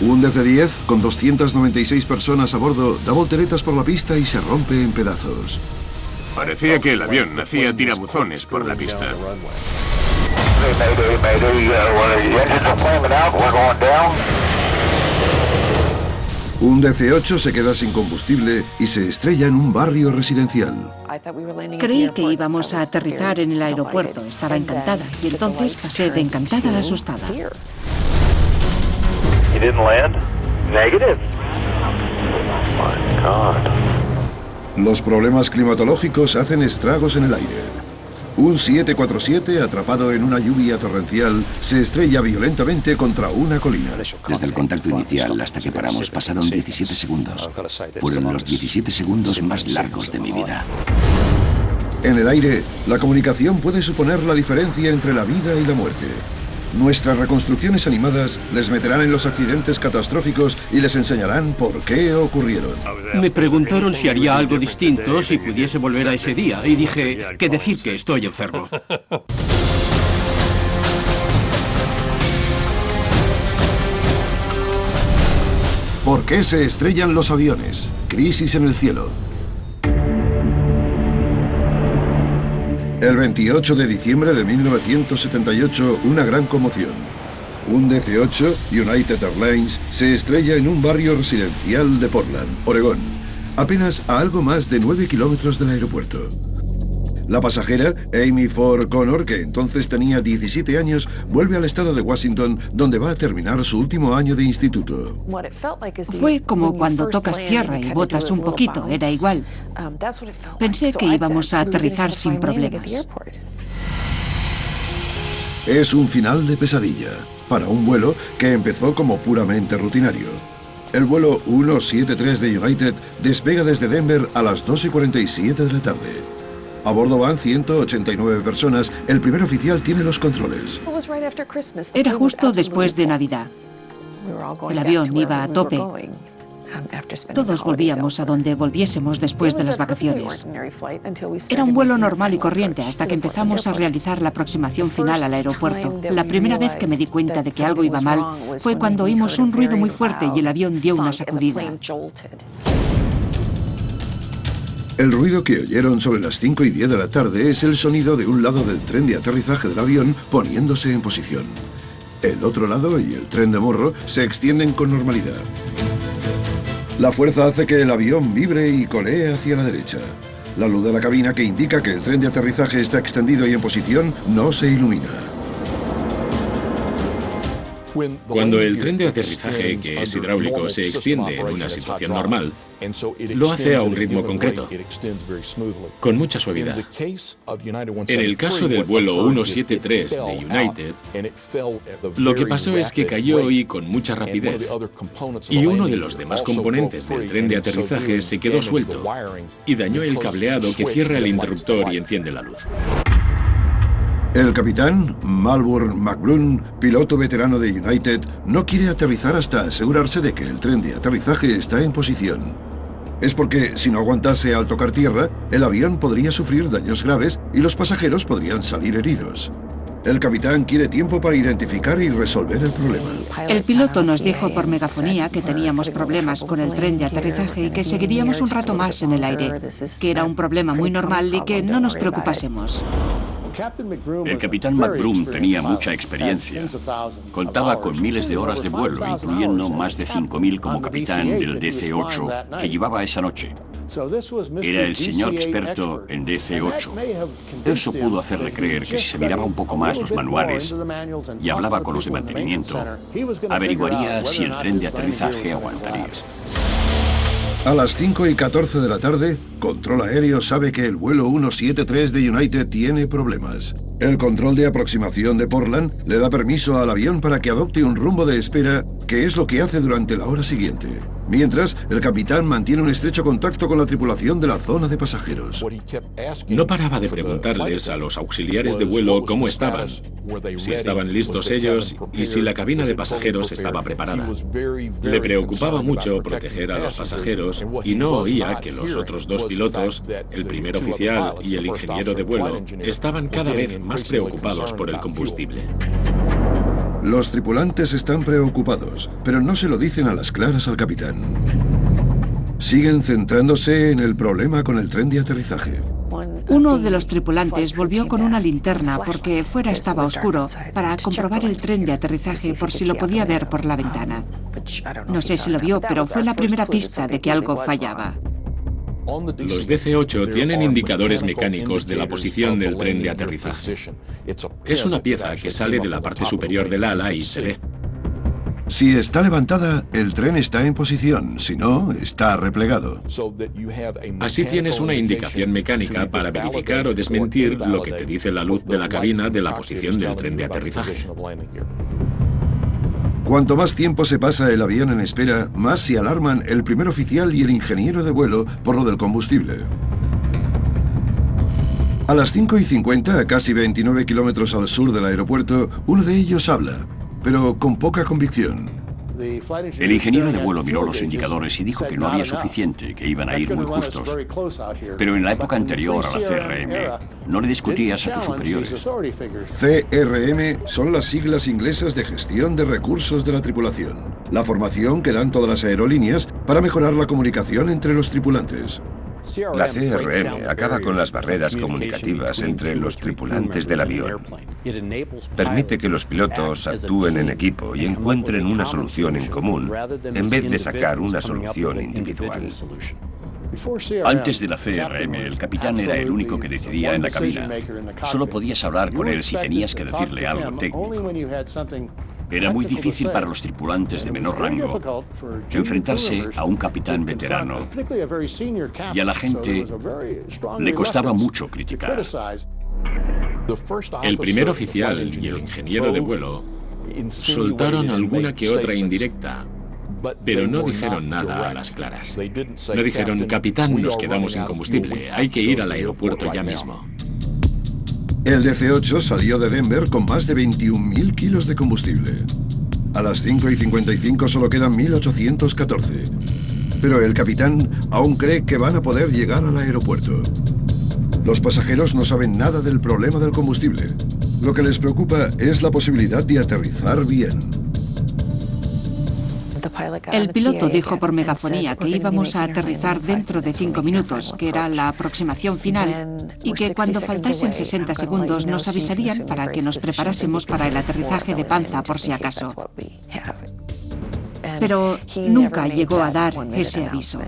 Un DC-10 con 296 personas a bordo da volteretas por la pista y se rompe en pedazos. Parecía que el avión hacía tirabuzones por la pista. Un DC-8 se queda sin combustible y se estrella en un barrio residencial. Creí que íbamos a aterrizar en el aeropuerto. Estaba encantada y entonces pasé de encantada a asustada. You didn't land? Negative. Oh my God. Los problemas climatológicos hacen estragos en el aire. Un 747, atrapado en una lluvia torrencial, se estrella violentamente contra una colina. Desde el contacto inicial hasta que paramos pasaron 17 segundos. Fueron los 17 segundos más largos de mi vida. En el aire, la comunicación puede suponer la diferencia entre la vida y la muerte. Nuestras reconstrucciones animadas les meterán en los accidentes catastróficos y les enseñarán por qué ocurrieron. Me preguntaron si haría algo distinto si pudiese volver a ese día y dije que decir que estoy enfermo. ¿Por qué se estrellan los aviones? Crisis en el cielo. El 28 de diciembre de 1978, una gran conmoción. Un DC-8 United Airlines se estrella en un barrio residencial de Portland, Oregón, apenas a algo más de 9 kilómetros del aeropuerto. La pasajera, Amy Ford Connor, que entonces tenía 17 años, vuelve al estado de Washington, donde va a terminar su último año de instituto. Fue como cuando tocas tierra y botas un poquito, era igual. Pensé que íbamos a aterrizar sin problemas. Es un final de pesadilla, para un vuelo que empezó como puramente rutinario. El vuelo 173 de United despega desde Denver a las 2:47 de la tarde. A bordo van 189 personas. El primer oficial tiene los controles. Era justo después de Navidad. El avión iba a tope. Todos volvíamos a donde volviésemos después de las vacaciones. Era un vuelo normal y corriente hasta que empezamos a realizar la aproximación final al aeropuerto. La primera vez que me di cuenta de que algo iba mal fue cuando oímos un ruido muy fuerte y el avión dio una sacudida. El ruido que oyeron sobre las 5:10 de la tarde es el sonido de un lado del tren de aterrizaje del avión poniéndose en posición. El otro lado y el tren de morro se extienden con normalidad. La fuerza hace que el avión vibre y colee hacia la derecha. La luz de la cabina, que indica que el tren de aterrizaje está extendido y en posición, no se ilumina. Cuando el tren de aterrizaje, que es hidráulico, se extiende en una situación normal, lo hace a un ritmo concreto, con mucha suavidad. En el caso del vuelo 173 de United, lo que pasó es que cayó y con mucha rapidez, y uno de los demás componentes del tren de aterrizaje se quedó suelto y dañó el cableado que cierra el interruptor y enciende la luz. El capitán, Malburn McBroom, piloto veterano de United, no quiere aterrizar hasta asegurarse de que el tren de aterrizaje está en posición. Es porque, si no aguantase al tocar tierra, el avión podría sufrir daños graves y los pasajeros podrían salir heridos. El capitán quiere tiempo para identificar y resolver el problema. El piloto nos dijo por megafonía que teníamos problemas con el tren de aterrizaje y que seguiríamos un rato más en el aire, que era un problema muy normal y que no nos preocupásemos. El capitán McBroom tenía mucha experiencia. Contaba con miles de horas de vuelo, incluyendo más de 5.000 como capitán del DC-8 que llevaba esa noche. Era el señor experto en DC-8. Eso pudo hacerle creer que si se miraba un poco más los manuales y hablaba con los de mantenimiento, averiguaría si el tren de aterrizaje aguantaría. A las 5:14 de la tarde, Control Aéreo sabe que el vuelo 173 de United tiene problemas. El control de aproximación de Portland le da permiso al avión para que adopte un rumbo de espera, que es lo que hace durante la hora siguiente. Mientras, el capitán mantiene un estrecho contacto con la tripulación de la zona de pasajeros. No paraba de preguntarles a los auxiliares de vuelo cómo estaban, si estaban listos ellos y si la cabina de pasajeros estaba preparada. Le preocupaba mucho proteger a los pasajeros y no oía que los otros dos pilotos, el primer oficial y el ingeniero de vuelo, estaban cada vez más preocupados por el combustible. Los tripulantes están preocupados, pero no se lo dicen a las claras al capitán. Siguen centrándose en el problema con el tren de aterrizaje. Uno de los tripulantes volvió con una linterna porque fuera estaba oscuro para comprobar el tren de aterrizaje por si lo podía ver por la ventana. No sé si lo vio, pero fue la primera pista de que algo fallaba. Los DC-8 tienen indicadores mecánicos de la posición del tren de aterrizaje. Es una pieza que sale de la parte superior del ala y se ve. Si está levantada, el tren está en posición, si no, está replegado. Así tienes una indicación mecánica para verificar o desmentir lo que te dice la luz de la cabina de la posición del tren de aterrizaje. Cuanto más tiempo se pasa el avión en espera, más se alarman el primer oficial y el ingeniero de vuelo por lo del combustible. A las 5:50, a casi 29 kilómetros al sur del aeropuerto, uno de ellos habla, pero con poca convicción. El ingeniero de vuelo miró los indicadores y dijo que no había suficiente, que iban a ir muy justos. Pero en la época anterior a la CRM, no le discutías a tus superiores. CRM son las siglas inglesas de Gestión de Recursos de la Tripulación, la formación que dan todas las aerolíneas para mejorar la comunicación entre los tripulantes. La CRM acaba con las barreras comunicativas entre los tripulantes del avión. Permite que los pilotos actúen en equipo y encuentren una solución en común, en vez de sacar una solución individual. Antes de la CRM, el capitán era el único que decidía en la cabina. Solo podías hablar con él si tenías que decirle algo técnico. Era muy difícil para los tripulantes de menor rango enfrentarse a un capitán veterano, y a la gente le costaba mucho criticar. El primer oficial y el ingeniero de vuelo soltaron alguna que otra indirecta, pero no dijeron nada a las claras. No dijeron, capitán, nos quedamos sin combustible, hay que ir al aeropuerto ya mismo. El DC-8 salió de Denver con más de 21.000 kilos de combustible. A las 5:55 solo quedan 1.814. Pero el capitán aún cree que van a poder llegar al aeropuerto. Los pasajeros no saben nada del problema del combustible. Lo que les preocupa es la posibilidad de aterrizar bien. El piloto dijo por megafonía que íbamos a aterrizar dentro de 5 minutos, que era la aproximación final, y que cuando faltasen 60 segundos nos avisarían para que nos preparásemos para el aterrizaje de panza por si acaso. Pero nunca llegó a dar ese aviso.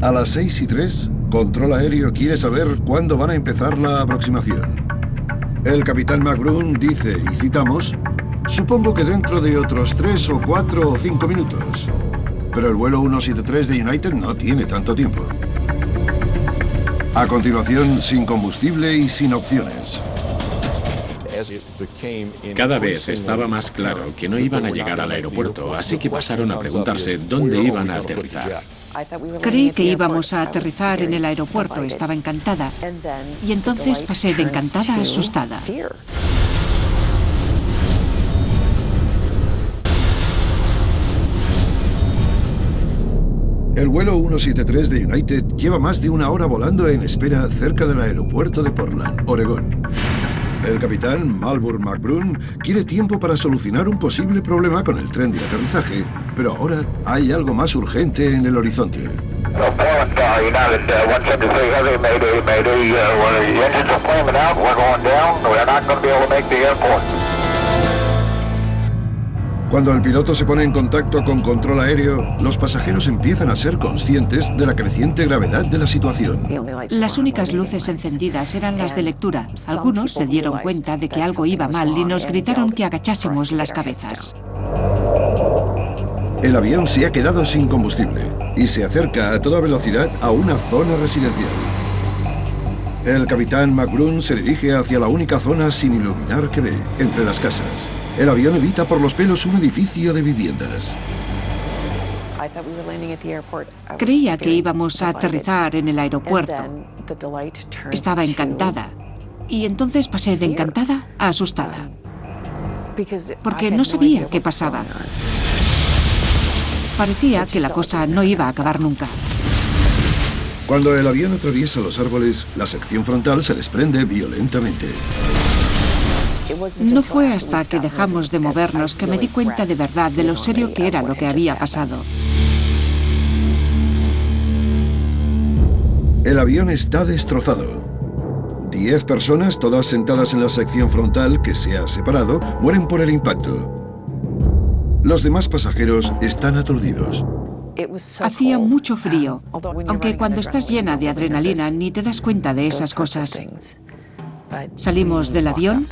A las 6:03, Control Aéreo quiere saber cuándo van a empezar la aproximación. El capitán McBroom dice, y citamos, supongo que dentro de otros 3 o 4 o 5 minutos. Pero el vuelo 173 de United no tiene tanto tiempo. A continuación, sin combustible y sin opciones. Cada vez estaba más claro que no iban a llegar al aeropuerto, así que pasaron a preguntarse dónde iban a aterrizar. Creí que íbamos a aterrizar en el aeropuerto, estaba encantada. Y entonces pasé de encantada a asustada. El vuelo 173 de United lleva más de 1 hora volando en espera cerca del aeropuerto de Portland, Oregón. El capitán Malburn McBroom quiere tiempo para solucionar un posible problema con el tren de aterrizaje, pero ahora hay algo más urgente en el horizonte. Cuando el piloto se pone en contacto con control aéreo, los pasajeros empiezan a ser conscientes de la creciente gravedad de la situación. Las únicas luces encendidas eran las de lectura. Algunos se dieron cuenta de que algo iba mal y nos gritaron que agachásemos las cabezas. El avión se ha quedado sin combustible y se acerca a toda velocidad a una zona residencial. El capitán McBroom se dirige hacia la única zona sin iluminar que ve, entre las casas. El avión evita por los pelos un edificio de viviendas. Creía que íbamos a aterrizar en el aeropuerto. Estaba encantada. Y entonces pasé de encantada a asustada. Porque no sabía qué pasaba. Parecía que la cosa no iba a acabar nunca. Cuando el avión atraviesa los árboles, la sección frontal se desprende violentamente. No fue hasta que dejamos de movernos que me di cuenta de verdad de lo serio que era lo que había pasado. El avión está destrozado. 10 personas, todas sentadas en la sección frontal que se ha separado, mueren por el impacto. Los demás pasajeros están aturdidos. Hacía mucho frío, aunque cuando estás llena de adrenalina ni te das cuenta de esas cosas. Salimos del avión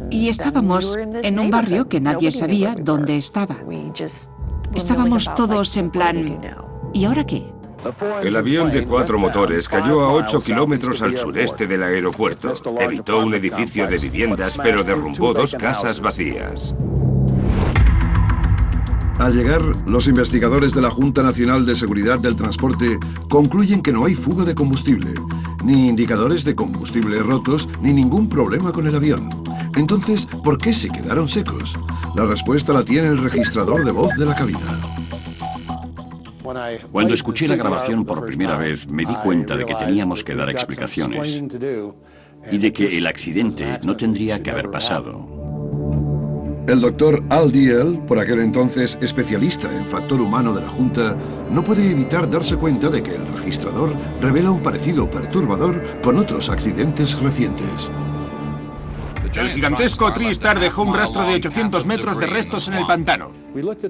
y estábamos en un barrio que nadie sabía dónde estaba. Estábamos todos en plan, ¿y ahora qué? El avión de 4 motores cayó a 8 kilómetros al sureste del aeropuerto. Evitó un edificio de viviendas, pero derrumbó 2 casas vacías. Al llegar, los investigadores de la Junta Nacional de Seguridad del Transporte concluyen que no hay fuga de combustible, ni indicadores de combustible rotos, ni ningún problema con el avión. Entonces, ¿por qué se quedaron secos? La respuesta la tiene el registrador de voz de la cabina. Cuando escuché la grabación por primera vez, me di cuenta de que teníamos que dar explicaciones y de que el accidente no tendría que haber pasado. El doctor Al Diehl, por aquel entonces especialista en factor humano de la Junta, no puede evitar darse cuenta de que el registrador revela un parecido perturbador con otros accidentes recientes. El gigantesco TriStar dejó un rastro de 800 metros de restos en el pantano.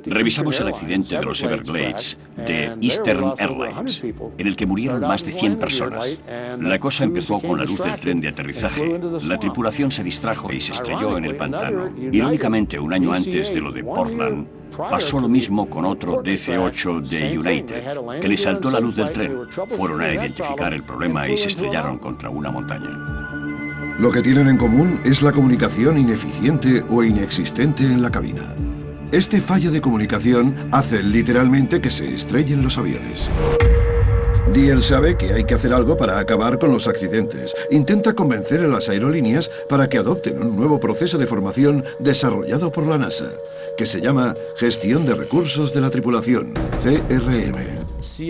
Revisamos el accidente de los Everglades de Eastern Airlines, en el que murieron más de 100 personas. La cosa empezó con la luz del tren de aterrizaje. La tripulación se distrajo y se estrelló en el pantano. Irónicamente, un año antes de lo de Portland, pasó lo mismo con otro DC-8 de United, que le saltó la luz del tren. Fueron a identificar el problema y se estrellaron contra una montaña. Lo que tienen en común es la comunicación ineficiente o inexistente en la cabina. Este fallo de comunicación hace literalmente que se estrellen los aviones. Diehl sabe que hay que hacer algo para acabar con los accidentes. Intenta convencer a las aerolíneas para que adopten un nuevo proceso de formación desarrollado por la NASA, que se llama Gestión de Recursos de la Tripulación, CRM.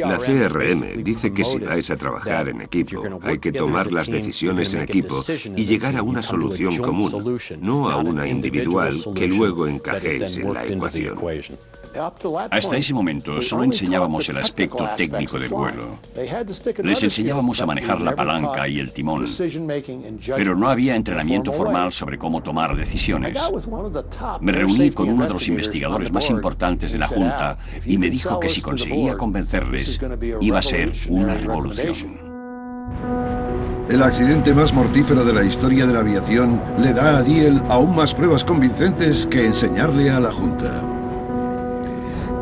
La CRM dice que si vais a trabajar en equipo, hay que tomar las decisiones en equipo y llegar a una solución común, no a una individual que luego encajéis en la ecuación. Hasta ese momento solo enseñábamos el aspecto técnico del vuelo. Les enseñábamos a manejar la palanca y el timón, pero no había entrenamiento formal sobre cómo tomar decisiones. Me reuní con uno de los investigadores más importantes de la Junta y me dijo que si conseguía convencerles, iba a ser una revolución. El accidente más mortífero de la historia de la aviación le da a Diehl aún más pruebas convincentes que enseñarle a la Junta.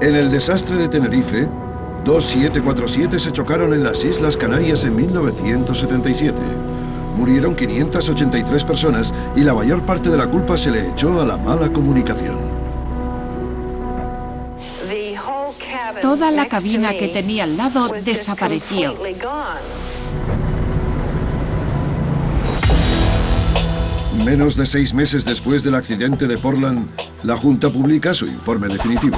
En el desastre de Tenerife, 2 747 se chocaron en las Islas Canarias en 1977. Murieron 583 personas y la mayor parte de la culpa se le echó a la mala comunicación. Toda la cabina que tenía al lado desapareció. Menos de 6 meses después del accidente de Portland, la Junta publica su informe definitivo.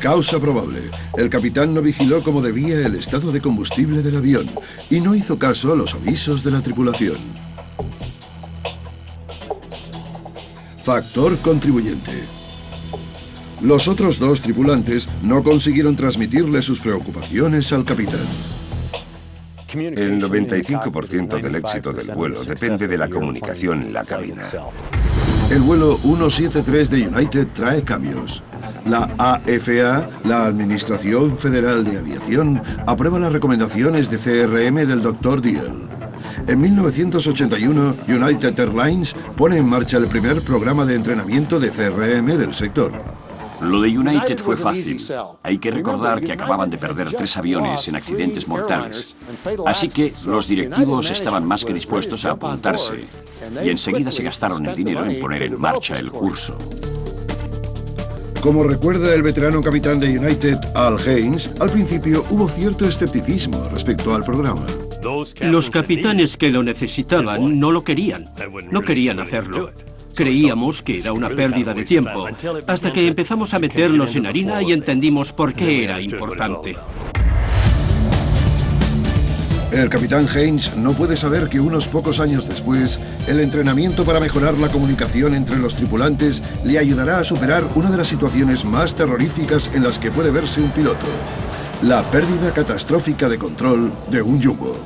Causa probable. El capitán no vigiló como debía el estado de combustible del avión y no hizo caso a los avisos de la tripulación. Factor contribuyente. Los otros 2 tripulantes no consiguieron transmitirle sus preocupaciones al capitán. El 95% del éxito del vuelo depende de la comunicación en la cabina. El vuelo 173 de United trae cambios. La AFA, la Administración Federal de Aviación, aprueba las recomendaciones de CRM del Dr. Diehl. En 1981, United Airlines pone en marcha el primer programa de entrenamiento de CRM del sector. Lo de United fue fácil. Hay que recordar que acababan de perder 3 aviones en accidentes mortales. Así que los directivos estaban más que dispuestos a apuntarse y enseguida se gastaron el dinero en poner en marcha el curso. Como recuerda el veterano capitán de United, Al Haynes, al principio hubo cierto escepticismo respecto al programa. Los capitanes que lo necesitaban no lo querían. No querían hacerlo. Creíamos que era una pérdida de tiempo, hasta que empezamos a meternos en harina y entendimos por qué era importante. El capitán Haynes no puede saber que unos pocos años después, el entrenamiento para mejorar la comunicación entre los tripulantes le ayudará a superar una de las situaciones más terroríficas en las que puede verse un piloto: la pérdida catastrófica de control de un yugo.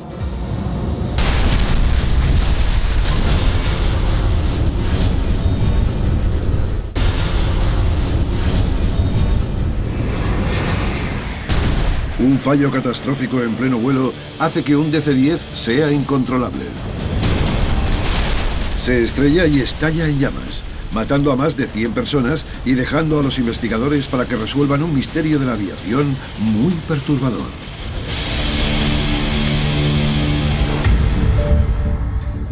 Un fallo catastrófico en pleno vuelo hace que un DC-10 sea incontrolable. Se estrella y estalla en llamas, matando a más de 100 personas y dejando a los investigadores para que resuelvan un misterio de la aviación muy perturbador.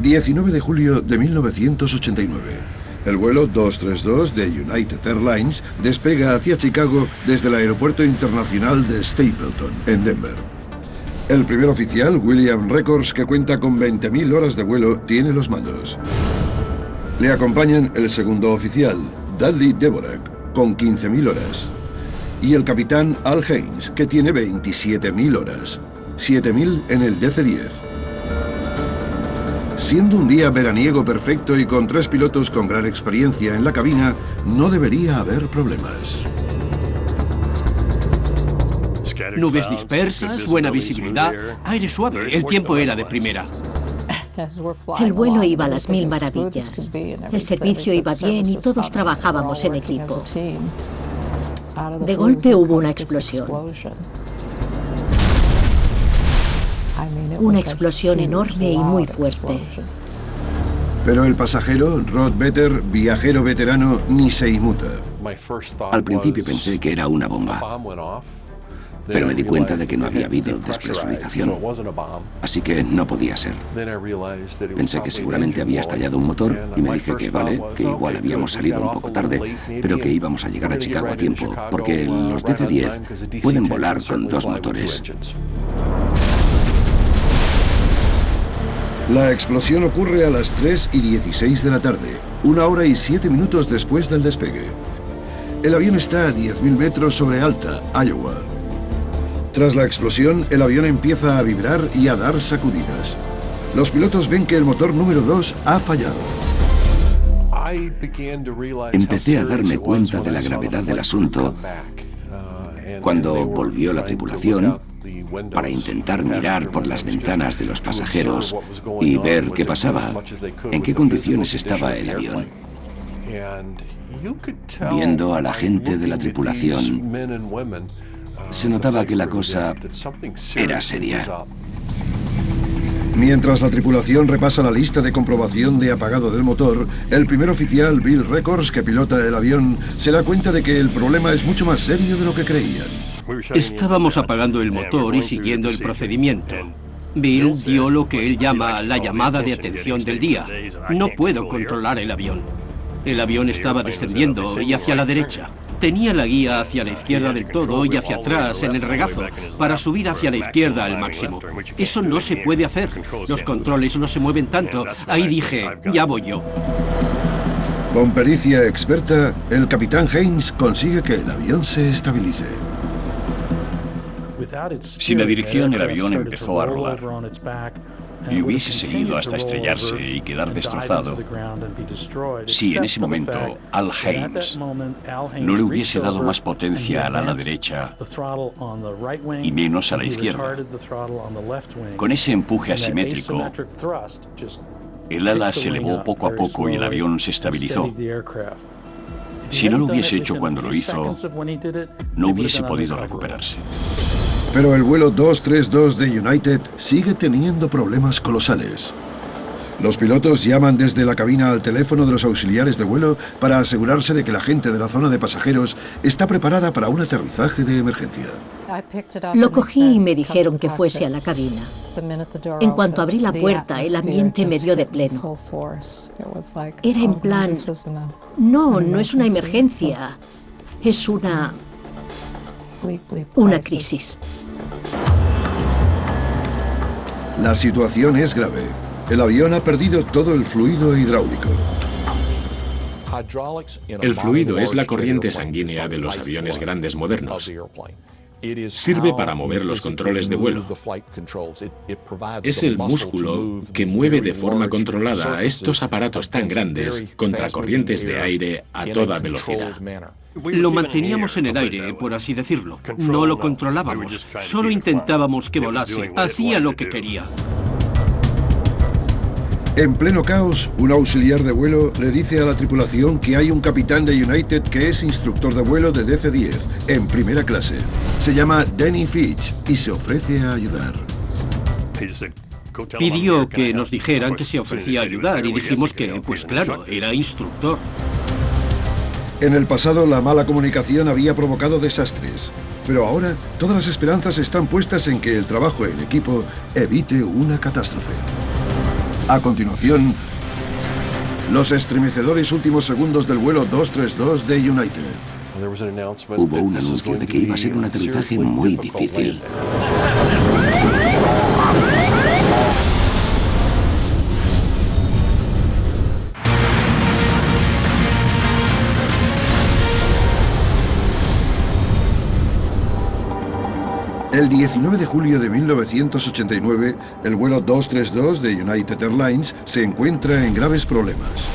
...19 de julio de 1989... El vuelo 232 de United Airlines despega hacia Chicago desde el Aeropuerto Internacional de Stapleton, en Denver. El primer oficial, William Records, que cuenta con 20.000 horas de vuelo, tiene los mandos. Le acompañan el segundo oficial, Dudley Dvorak, con 15.000 horas. Y el capitán Al Haynes, que tiene 27.000 horas. 7.000 en el DC-10. Siendo un día veraniego perfecto y con 3 pilotos con gran experiencia en la cabina, no debería haber problemas. Nubes dispersas, buena visibilidad, aire suave, el tiempo era de primera. El vuelo iba a las 1000 maravillas. El servicio iba bien y todos trabajábamos en equipo. De golpe hubo una explosión. Una explosión enorme y muy fuerte. Pero el pasajero, Rod Vetter, viajero veterano, ni se inmuta. Al principio pensé que era una bomba, pero me di cuenta de que no había habido despresurización, así que no podía ser. Pensé que seguramente había estallado un motor y me dije que vale, que igual habíamos salido un poco tarde, pero que íbamos a llegar a Chicago a tiempo, porque los DC-10 pueden volar con 2 motores. La explosión ocurre a las 3:16 de la tarde, 1 hora y 7 minutos después del despegue. El avión está a 10.000 metros sobre Alta, Iowa. Tras la explosión, el avión empieza a vibrar y a dar sacudidas. Los pilotos ven que el motor número 2 ha fallado. Empecé a darme cuenta de la gravedad del asunto cuando volvió la tripulación para intentar mirar por las ventanas de los pasajeros y ver qué pasaba, en qué condiciones estaba el avión. Viendo a la gente de la tripulación, se notaba que la cosa era seria. Mientras la tripulación repasa la lista de comprobación de apagado del motor, el primer oficial, Bill Records, que pilota el avión, se da cuenta de que el problema es mucho más serio de lo que creían. Estábamos apagando el motor y siguiendo el procedimiento. Bill dio lo que él llama la llamada de atención del día. No puedo controlar el avión. El avión estaba descendiendo y hacia la derecha. Tenía la guía hacia la izquierda del todo y hacia atrás en el regazo para subir hacia la izquierda al máximo. Eso no se puede hacer. Los controles no se mueven tanto. Ahí dije, ya voy yo. Con pericia experta, el capitán Haynes consigue que el avión se estabilice. Sin la dirección, el avión empezó a rodar. Y hubiese seguido hasta estrellarse y quedar destrozado si en ese momento Al Haynes no le hubiese dado más potencia al ala derecha y menos a la izquierda. Con ese empuje asimétrico, el ala se elevó poco a poco y el avión se estabilizó. Si no lo hubiese hecho cuando lo hizo, no hubiese podido recuperarse. Pero el vuelo 232 de United sigue teniendo problemas colosales. Los pilotos llaman desde la cabina al teléfono de los auxiliares de vuelo para asegurarse de que la gente de la zona de pasajeros está preparada para un aterrizaje de emergencia. Lo cogí y me dijeron que fuese a la cabina. En cuanto abrí la puerta, el ambiente me dio de pleno. Era en plan, no es una emergencia, es una crisis. La situación es grave. El avión ha perdido todo el fluido hidráulico. El fluido es la corriente sanguínea de los aviones grandes modernos. Sirve para mover los controles de vuelo. Es el músculo que mueve de forma controlada a estos aparatos tan grandes contra corrientes de aire a toda velocidad. Lo manteníamos en el aire, por así decirlo. No lo controlábamos, solo intentábamos que volase. Hacía lo que quería. En pleno caos, un auxiliar de vuelo le dice a la tripulación que hay un capitán de United que es instructor de vuelo de DC-10, en primera clase. Se llama Danny Fitch y se ofrece a ayudar. Pidió que nos dijeran que se ofrecía a ayudar y dijimos que, pues claro, era instructor. En el pasado, la mala comunicación había provocado desastres, pero ahora todas las esperanzas están puestas en que el trabajo en equipo evite una catástrofe. A continuación, los estremecedores últimos segundos del vuelo 232 de United. Hubo un anuncio de que iba a ser un aterrizaje muy difícil. El 19 de julio de 1989, el vuelo 232 de United Airlines se encuentra en graves problemas.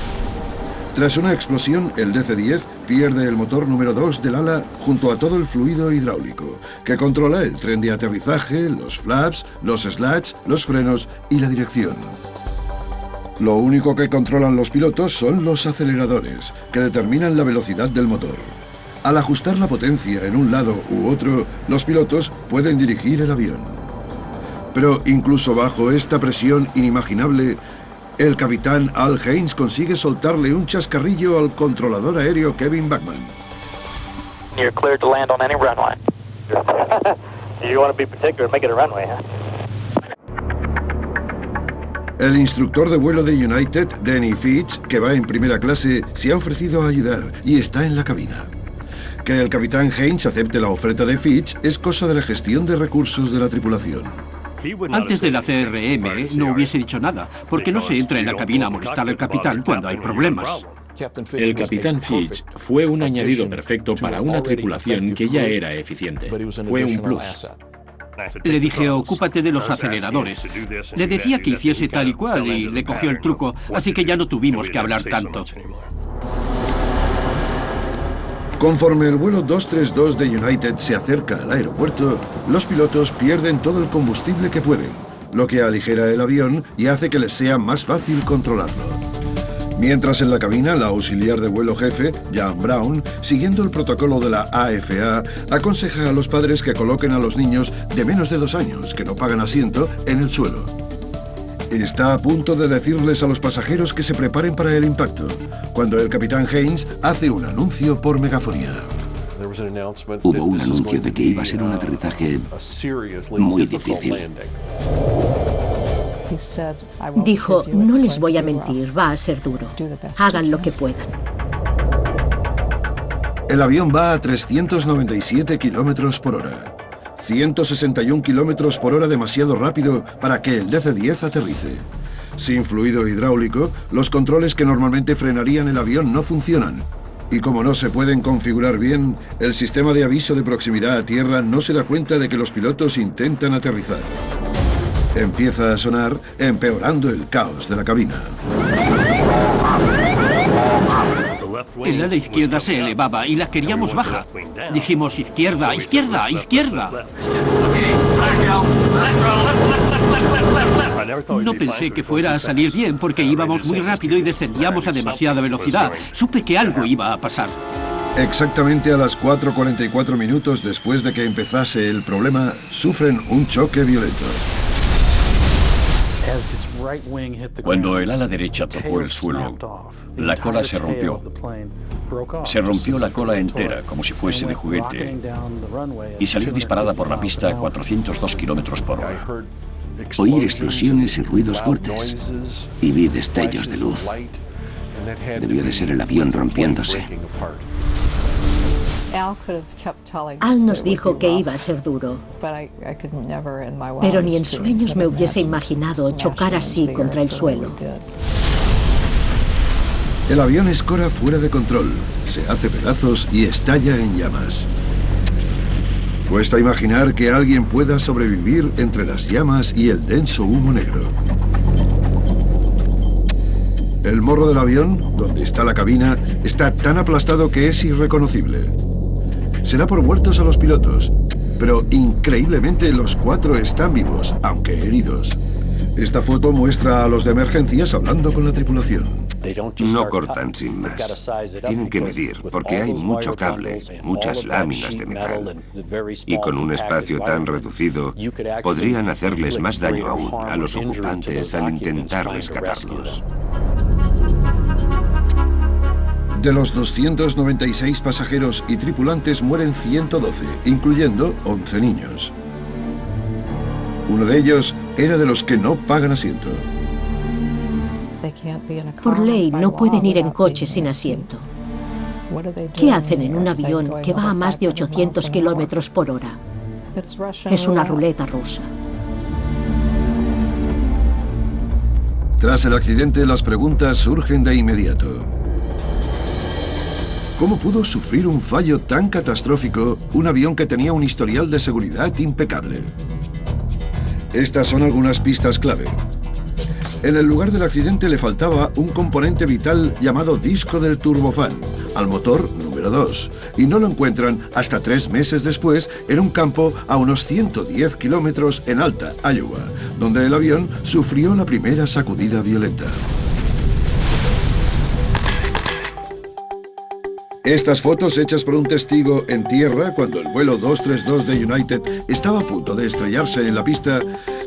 Tras una explosión, el DC-10 pierde el motor número 2 del ala junto a todo el fluido hidráulico, que controla el tren de aterrizaje, los flaps, los slats, los frenos y la dirección. Lo único que controlan los pilotos son los aceleradores, que determinan la velocidad del motor. Al ajustar la potencia en un lado u otro, los pilotos pueden dirigir el avión. Pero incluso bajo esta presión inimaginable, el capitán Al Haynes consigue soltarle un chascarrillo al controlador aéreo Kevin Bachman. You're cleared to land on any runway. You want to be particular and make it a runway, huh? El instructor de vuelo de United, Danny Fitch, que va en primera clase, se ha ofrecido a ayudar y está en la cabina. Que el capitán Haynes acepte la oferta de Fitch es cosa de la gestión de recursos de la tripulación. Antes de la CRM no hubiese dicho nada, porque no se entra en la cabina a molestar al capitán cuando hay problemas. El capitán Fitch fue un añadido perfecto para una tripulación que ya era eficiente. Fue un plus. Le dije, ocúpate de los aceleradores. Le decía que hiciese tal y cual y le cogió el truco, así que ya no tuvimos que hablar tanto. Conforme el vuelo 232 de United se acerca al aeropuerto, los pilotos pierden todo el combustible que pueden, lo que aligera el avión y hace que les sea más fácil controlarlo. Mientras en la cabina, la auxiliar de vuelo jefe, Jan Brown, siguiendo el protocolo de la AFA, aconseja a los padres que coloquen a los niños de menos de 2 años que no pagan asiento en el suelo. Está a punto de decirles a los pasajeros que se preparen para el impacto, cuando el capitán Haynes hace un anuncio por megafonía. Hubo un anuncio de que iba a ser un aterrizaje muy difícil. Dijo, no les voy a mentir, va a ser duro. Hagan lo que puedan. El avión va a 397 kilómetros por hora. 161 kilómetros por hora demasiado rápido para que el DC-10 aterrice. Sin fluido hidráulico, los controles que normalmente frenarían el avión no funcionan. Y como no se pueden configurar bien, el sistema de aviso de proximidad a tierra no se da cuenta de que los pilotos intentan aterrizar. Empieza a sonar, empeorando el caos de la cabina. El ala izquierda se elevaba y la queríamos baja. Dijimos, izquierda, izquierda, izquierda. No pensé que fuera a salir bien porque íbamos muy rápido y descendíamos a demasiada velocidad. Supe que algo iba a pasar. Exactamente a las 4:44 minutos después de que empezase el problema, sufren un choque violento. Cuando el ala derecha tocó el suelo, la cola se rompió. Se rompió la cola entera, como si fuese de juguete, y salió disparada por la pista a 402 kilómetros por hora. Oí explosiones y ruidos fuertes, y vi destellos de luz. Debió de ser el avión rompiéndose. Al nos dijo que iba a ser duro, pero ni en sueños me hubiese imaginado chocar así contra el suelo. El avión escora fuera de control, se hace pedazos y estalla en llamas. Cuesta imaginar que alguien pueda sobrevivir entre las llamas y el denso humo negro. El morro del avión, donde está la cabina, está tan aplastado que es irreconocible. Se da por muertos a los pilotos, pero increíblemente los 4 están vivos, aunque heridos. Esta foto muestra a los de emergencias hablando con la tripulación. No cortan sin más. Tienen que medir, porque hay mucho cable, muchas láminas de metal. Y con un espacio tan reducido, podrían hacerles más daño aún a los ocupantes al intentar rescatarlos. De los 296 pasajeros y tripulantes mueren 112, incluyendo 11 niños. Uno de ellos era de los que no pagan asiento. Por ley no pueden ir en coche sin asiento. ¿Qué hacen en un avión que va a más de 800 kilómetros por hora? Es una ruleta rusa. Tras el accidente, las preguntas surgen de inmediato. ¿Cómo pudo sufrir un fallo tan catastrófico un avión que tenía un historial de seguridad impecable? Estas son algunas pistas clave. En el lugar del accidente le faltaba un componente vital llamado disco del turbofán, al motor número 2, y no lo encuentran hasta 3 meses después en un campo a unos 110 kilómetros en Alta, Iowa, donde el avión sufrió la primera sacudida violenta. Estas fotos hechas por un testigo en tierra cuando el vuelo 232 de United estaba a punto de estrellarse en la pista,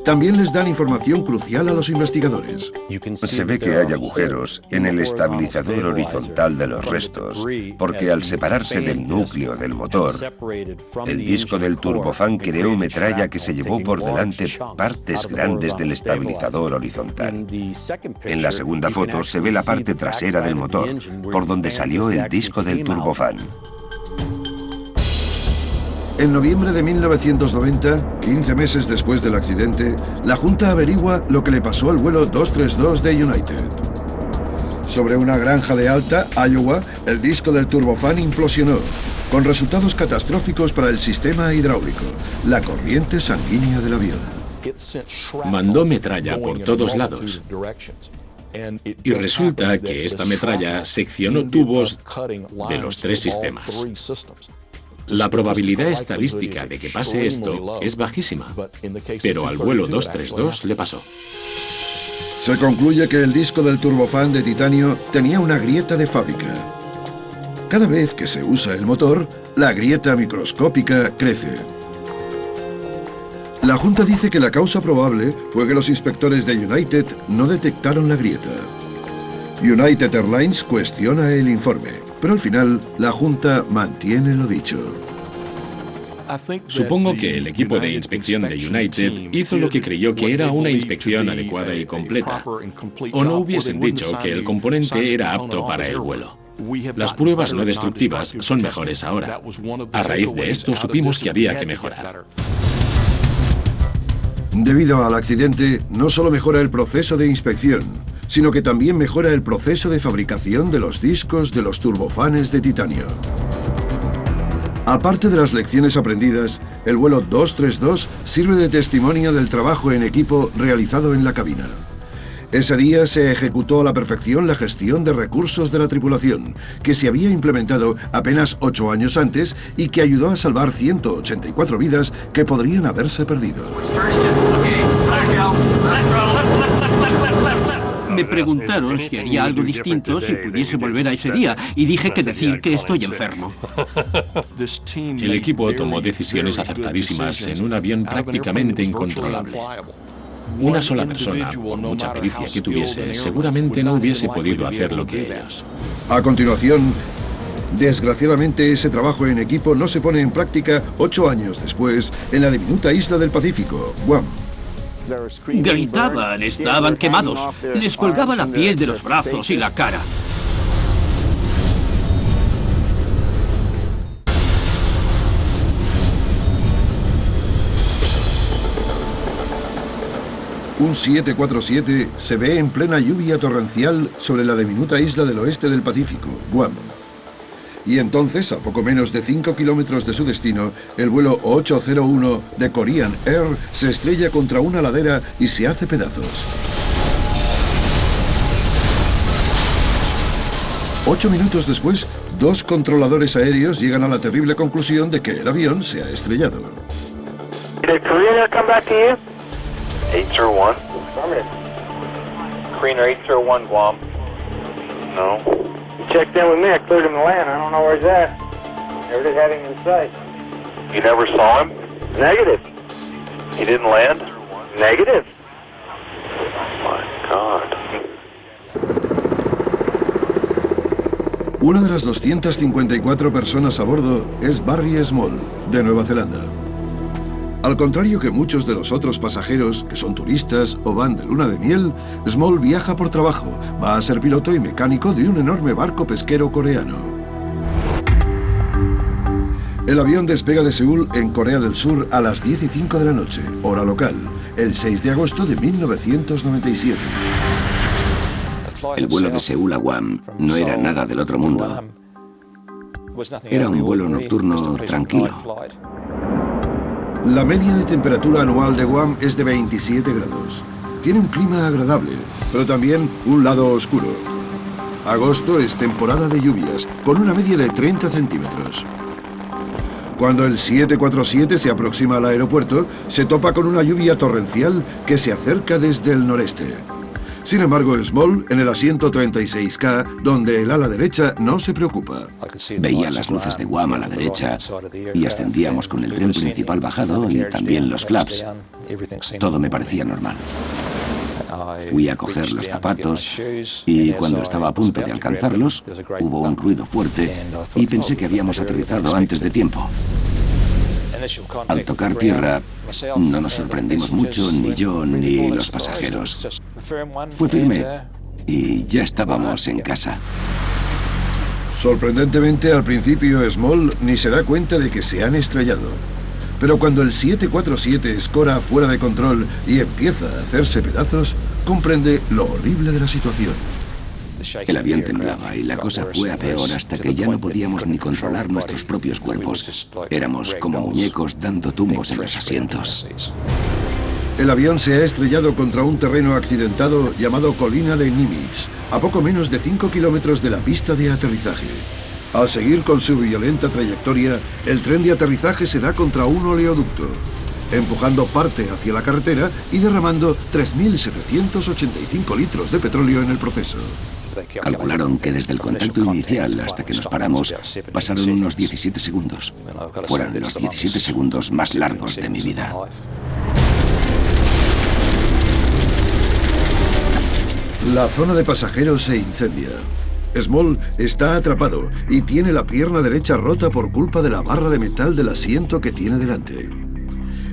también les dan información crucial a los investigadores. Se ve que hay agujeros en el estabilizador horizontal de los restos, porque al separarse del núcleo del motor, el disco del turbofán creó metralla que se llevó por delante partes grandes del estabilizador horizontal. En la segunda foto se ve la parte trasera del motor, por donde salió el disco del turbofán. En noviembre de 1990, 15 meses después del accidente, la Junta averigua lo que le pasó al vuelo 232 de United. Sobre una granja de Alta, Iowa, el disco del turbofán implosionó, con resultados catastróficos para el sistema hidráulico, la corriente sanguínea del avión. Mandó metralla por todos lados. Y resulta que esta metralla seccionó tubos de los 3 sistemas. La probabilidad estadística de que pase esto es bajísima, pero al vuelo 232 le pasó. Se concluye que el disco del turbofán de titanio tenía una grieta de fábrica. Cada vez que se usa el motor, la grieta microscópica crece. La Junta dice que la causa probable fue que los inspectores de United no detectaron la grieta. United Airlines cuestiona el informe, pero al final la Junta mantiene lo dicho. Supongo que el equipo de inspección de United hizo lo que creyó que era una inspección adecuada y completa, o no hubiesen dicho que el componente era apto para el vuelo. Las pruebas no destructivas son mejores ahora. A raíz de esto supimos que había que mejorar. Debido al accidente, no solo mejora el proceso de inspección, sino que también mejora el proceso de fabricación de los discos de los turbofanes de titanio. Aparte de las lecciones aprendidas, el vuelo 232 sirve de testimonio del trabajo en equipo realizado en la cabina. Ese día se ejecutó a la perfección la gestión de recursos de la tripulación, que se había implementado apenas 8 años antes y que ayudó a salvar 184 vidas que podrían haberse perdido. Me preguntaron si haría algo distinto si pudiese volver a ese día, y dije que decir que estoy enfermo. El equipo tomó decisiones acertadísimas en un avión prácticamente incontrolable. Una sola persona, por mucha pericia que tuviese, seguramente no hubiese podido hacer lo que ellos. A continuación, desgraciadamente ese trabajo en equipo no se pone en práctica 8 años después en la diminuta isla del Pacífico, Guam. Gritaban, estaban quemados. Les colgaba la piel de los brazos y la cara. Un 747 se ve en plena lluvia torrencial sobre la diminuta isla del oeste del Pacífico, Guam. Y entonces, a poco menos de 5 kilómetros de su destino, el vuelo 801 de Korean Air se estrella contra una ladera y se hace pedazos. 8 minutos después, 2 controladores aéreos llegan a la terrible conclusión de que el avión se ha estrellado. Did Korean Air come back to you? 801. Korean Air 801 Guam. No. You checked in with me. I cleared him to land. I don't know where he's at. Never did have him in sight. You never saw him? Negative. He didn't land? Negative. Oh my God. Una de las 254 personas a bordo es Barry Small, de Nueva Zelanda. Al contrario que muchos de los otros pasajeros, que son turistas o van de luna de miel, Small viaja por trabajo, va a ser piloto y mecánico de un enorme barco pesquero coreano. El avión despega de Seúl, en Corea del Sur, a las 10:05 de la noche, hora local, el 6 de agosto de 1997. El vuelo de Seúl a Guam no era nada del otro mundo. Era un vuelo nocturno tranquilo. La media de temperatura anual de Guam es de 27 grados. Tiene un clima agradable, pero también un lado oscuro. Agosto es temporada de lluvias, con una media de 30 centímetros. Cuando el 747 se aproxima al aeropuerto, se topa con una lluvia torrencial que se acerca desde el noreste. Sin embargo, Small, en el asiento 36K, donde el ala derecha no se preocupa. Veía las luces de Guam a la derecha y ascendíamos con el tren principal bajado y también los flaps. Todo me parecía normal. Fui a coger los zapatos y cuando estaba a punto de alcanzarlos, hubo un ruido fuerte y pensé que habíamos aterrizado antes de tiempo. Al tocar tierra, no nos sorprendimos mucho, ni yo ni los pasajeros. Fue firme y ya estábamos en casa. Sorprendentemente, al principio Small ni se da cuenta de que se han estrellado. Pero cuando el 747 escora fuera de control y empieza a hacerse pedazos, comprende lo horrible de la situación. El avión temblaba y la cosa fue a peor hasta que ya no podíamos ni controlar nuestros propios cuerpos. Éramos como muñecos dando tumbos en los asientos. El avión se ha estrellado contra un terreno accidentado llamado Colina de Nimitz, a poco menos de 5 kilómetros de la pista de aterrizaje. Al seguir con su violenta trayectoria, el tren de aterrizaje se da contra un oleoducto, empujando parte hacia la carretera y derramando 3.785 litros de petróleo en el proceso. Calcularon que desde el contacto inicial hasta que nos paramos pasaron unos 17 segundos. Fueron los 17 segundos más largos de mi vida. La zona de pasajeros se incendia. Small está atrapado y tiene la pierna derecha rota por culpa de la barra de metal del asiento que tiene delante.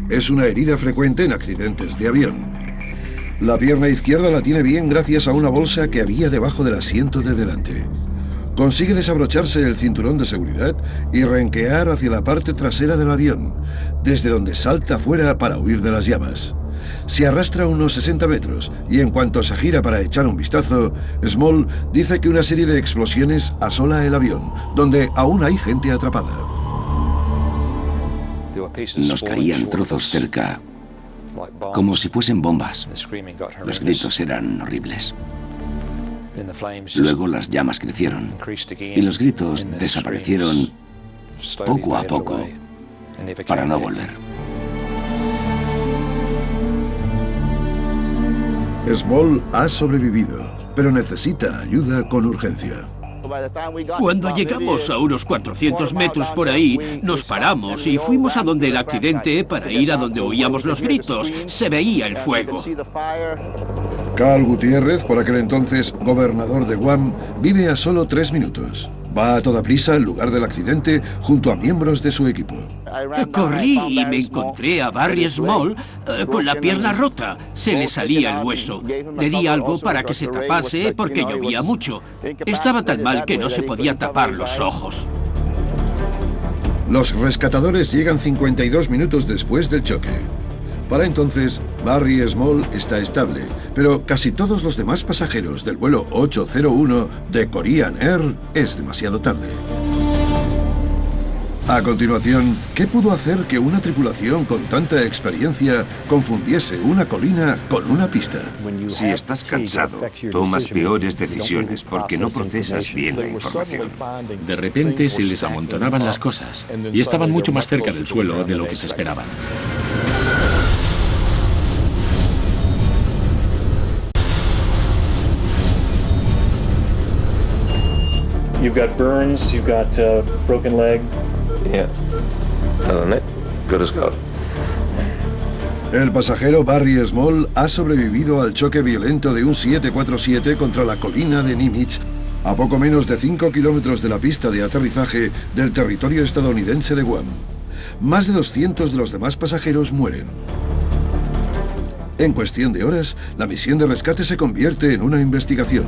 Es una herida frecuente en accidentes de avión. La pierna izquierda la tiene bien gracias a una bolsa que había debajo del asiento de delante. Consigue desabrocharse el cinturón de seguridad y renquear hacia la parte trasera del avión, desde donde salta fuera para huir de las llamas. Se arrastra unos 60 metros y en cuanto se gira para echar un vistazo, Small dice que una serie de explosiones asola el avión, donde aún hay gente atrapada. Nos caían trozos cerca, como si fuesen bombas. Los gritos eran horribles. Luego las llamas crecieron y los gritos desaparecieron poco a poco para no volver. Small ha sobrevivido, pero necesita ayuda con urgencia. Cuando llegamos a unos 400 metros por ahí, nos paramos y fuimos a donde el accidente para ir a donde oíamos los gritos. Se veía el fuego. Carl Gutiérrez, por aquel entonces gobernador de Guam, vive a solo 3 minutos. Va a toda prisa al lugar del accidente junto a miembros de su equipo. Corrí y me encontré a Barry Small con la pierna rota. Se le salía el hueso. Le di algo para que se tapase porque llovía mucho. Estaba tan mal que no se podía tapar los ojos. Los rescatadores llegan 52 minutos después del choque. Para entonces, Barry Small está estable, pero casi todos los demás pasajeros del vuelo 801 de Korean Air es demasiado tarde. A continuación, ¿qué pudo hacer que una tripulación con tanta experiencia confundiese una colina con una pista? Si estás cansado, tomas peores decisiones porque no procesas bien la información. De repente se les amontonaban las cosas y estaban mucho más cerca del suelo de lo que se esperaban. You've got burns, you've got broken leg. Yeah. Other than that, good as gold. El pasajero Barry Small ha sobrevivido al choque violento de un 747 contra la colina de Nimitz, a poco menos de 5 kilómetros de la pista de aterrizaje del territorio estadounidense de Guam. Más de 200 de los demás pasajeros mueren. En cuestión de horas, la misión de rescate se convierte en una investigación.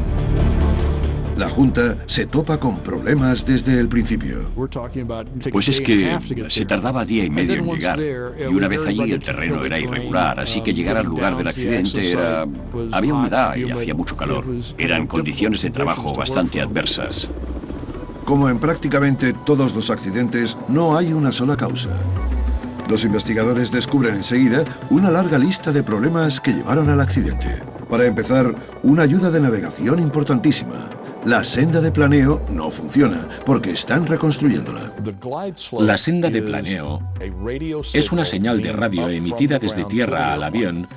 La Junta se topa con problemas desde el principio. Pues es que se tardaba día y medio en llegar, y una vez allí el terreno era irregular, así que llegar al lugar del accidente era... Había humedad y hacía mucho calor. Eran condiciones de trabajo bastante adversas. Como en prácticamente todos los accidentes, no hay una sola causa. Los investigadores descubren enseguida una larga lista de problemas que llevaron al accidente. Para empezar, una ayuda de navegación importantísima. La senda de planeo no funciona porque están reconstruyéndola. La senda de planeo es una señal de radio emitida desde tierra al avión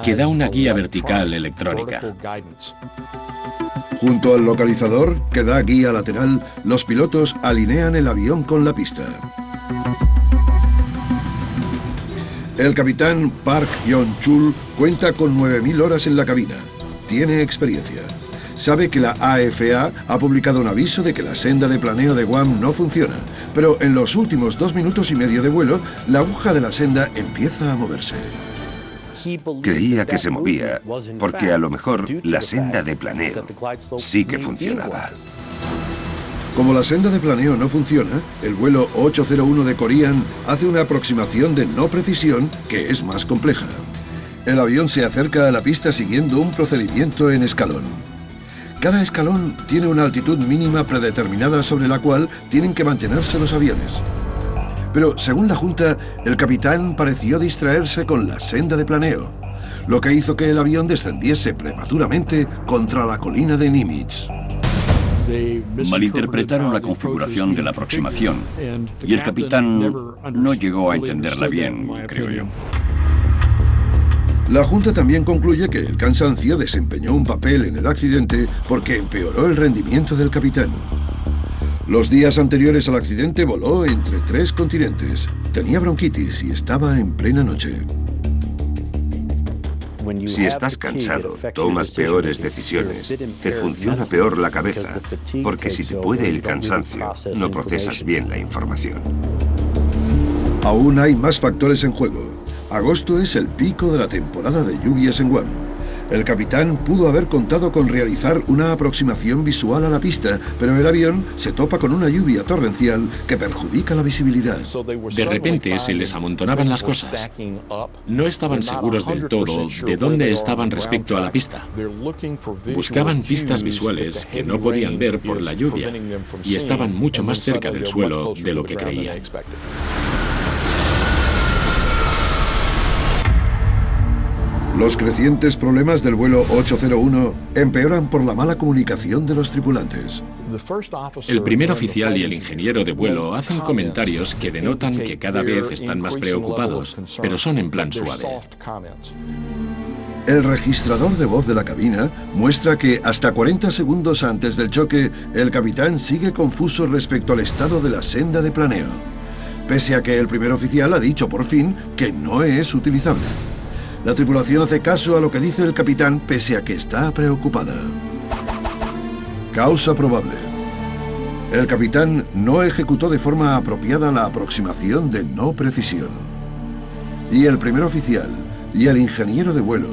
que da una guía vertical electrónica. Junto al localizador, que da guía lateral, los pilotos alinean el avión con la pista. El capitán Park Yeon-chul cuenta con 9.000 horas en la cabina. Tiene experiencia. Sabe que la AFA ha publicado un aviso de que la senda de planeo de Guam no funciona, pero en los últimos 2 minutos y medio de vuelo, la aguja de la senda empieza a moverse. Creía que se movía, porque a lo mejor la senda de planeo sí que funcionaba. Como la senda de planeo no funciona, el vuelo 801 de Korean hace una aproximación de no precisión que es más compleja. El avión se acerca a la pista siguiendo un procedimiento en escalón. Cada escalón tiene una altitud mínima predeterminada sobre la cual tienen que mantenerse los aviones. Pero, según la Junta, el capitán pareció distraerse con la senda de planeo, lo que hizo que el avión descendiese prematuramente contra la colina de Nimitz. Malinterpretaron la configuración de la aproximación y el capitán no llegó a entenderla bien, creo yo. La Junta también concluye que el cansancio desempeñó un papel en el accidente porque empeoró el rendimiento del capitán. Los días anteriores al accidente voló entre 3 continentes. Tenía bronquitis y estaba en plena noche. Si estás cansado, tomas peores decisiones, te funciona peor la cabeza, porque si te puede el cansancio, no procesas bien la información. Aún hay más factores en juego. Agosto es el pico de la temporada de lluvias en Guam. El capitán pudo haber contado con realizar una aproximación visual a la pista, pero el avión se topa con una lluvia torrencial que perjudica la visibilidad. De repente se les amontonaban las cosas. No estaban seguros del todo de dónde estaban respecto a la pista. Buscaban pistas visuales que no podían ver por la lluvia y estaban mucho más cerca del suelo de lo que creían. Los crecientes problemas del vuelo 801 empeoran por la mala comunicación de los tripulantes. El primer oficial y el ingeniero de vuelo hacen comentarios que denotan que cada vez están más preocupados, pero son en plan suave. El registrador de voz de la cabina muestra que hasta 40 segundos antes del choque, el capitán sigue confuso respecto al estado de la senda de planeo, pese a que el primer oficial ha dicho por fin que no es utilizable. La tripulación hace caso a lo que dice el capitán pese a que está preocupada. Causa probable. El capitán no ejecutó de forma apropiada la aproximación de no precisión. Y el primer oficial y el ingeniero de vuelo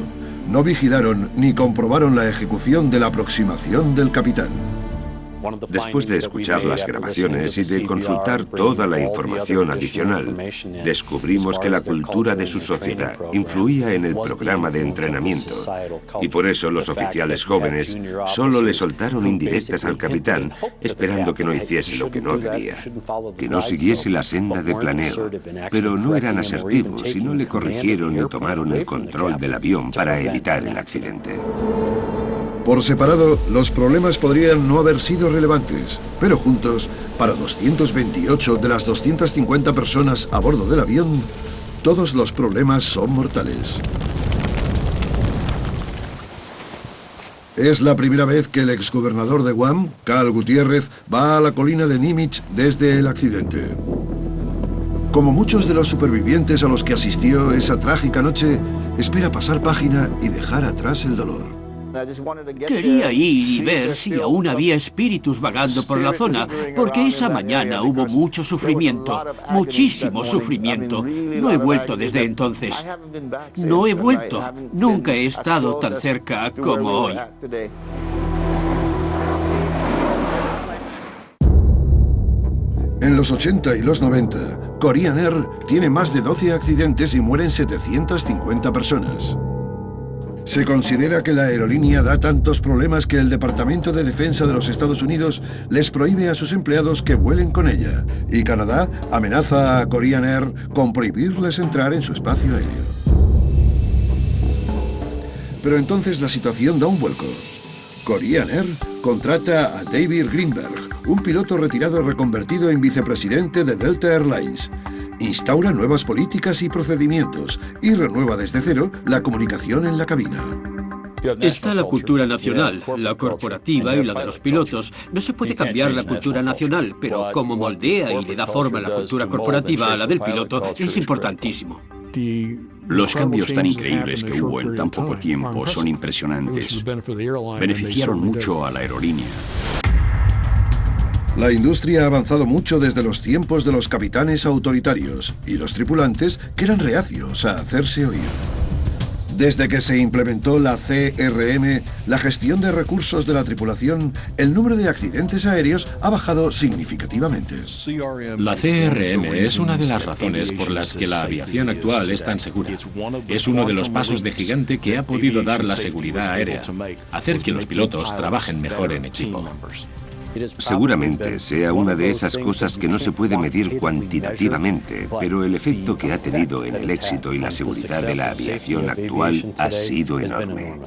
no vigilaron ni comprobaron la ejecución de la aproximación del capitán. Después de escuchar las grabaciones y de consultar toda la información adicional, descubrimos que la cultura de su sociedad influía en el programa de entrenamiento, y por eso los oficiales jóvenes solo le soltaron indirectas al capitán, esperando que no hiciese lo que no debía, que no siguiese la senda de planeo, pero no eran asertivos y no le corrigieron ni tomaron el control del avión para evitar el accidente. Por separado, los problemas podrían no haber sido relevantes, pero juntos, para 228 de las 250 personas a bordo del avión, todos los problemas son mortales. Es la primera vez que el exgobernador de Guam, Cal Gutiérrez, va a la colina de Nimitz desde el accidente. Como muchos de los supervivientes a los que asistió esa trágica noche, espera pasar página y dejar atrás el dolor. Quería ir y ver si aún había espíritus vagando por la zona, porque esa mañana hubo mucho sufrimiento, muchísimo sufrimiento. No he vuelto desde entonces. No he vuelto. Nunca he estado tan cerca como hoy. En los 80 y los 90, Korean Air tiene más de 12 accidentes y mueren 750 personas. Se considera que la aerolínea da tantos problemas que el Departamento de Defensa de los Estados Unidos les prohíbe a sus empleados que vuelen con ella, y Canadá amenaza a Korean Air con prohibirles entrar en su espacio aéreo. Pero entonces la situación da un vuelco. Korean Air contrata a David Greenberg, un piloto retirado reconvertido en vicepresidente de Delta Airlines. Instaura nuevas políticas y procedimientos y renueva desde cero la comunicación en la cabina. Está la cultura nacional, la corporativa y la de los pilotos. No se puede cambiar la cultura nacional, pero como moldea y le da forma a la cultura corporativa a la del piloto, es importantísimo. Los cambios tan increíbles que hubo en tan poco tiempo son impresionantes. Beneficiaron mucho a la aerolínea. La industria ha avanzado mucho desde los tiempos de los capitanes autoritarios y los tripulantes que eran reacios a hacerse oír. Desde que se implementó la CRM, la gestión de recursos de la tripulación, el número de accidentes aéreos ha bajado significativamente. La CRM es una de las razones por las que la aviación actual es tan segura. Es uno de los pasos de gigante que ha podido dar la seguridad aérea, hacer que los pilotos trabajen mejor en equipo. Seguramente sea una de esas cosas que no se puede medir cuantitativamente, pero el efecto que ha tenido en el éxito y la seguridad de la aviación actual ha sido enorme.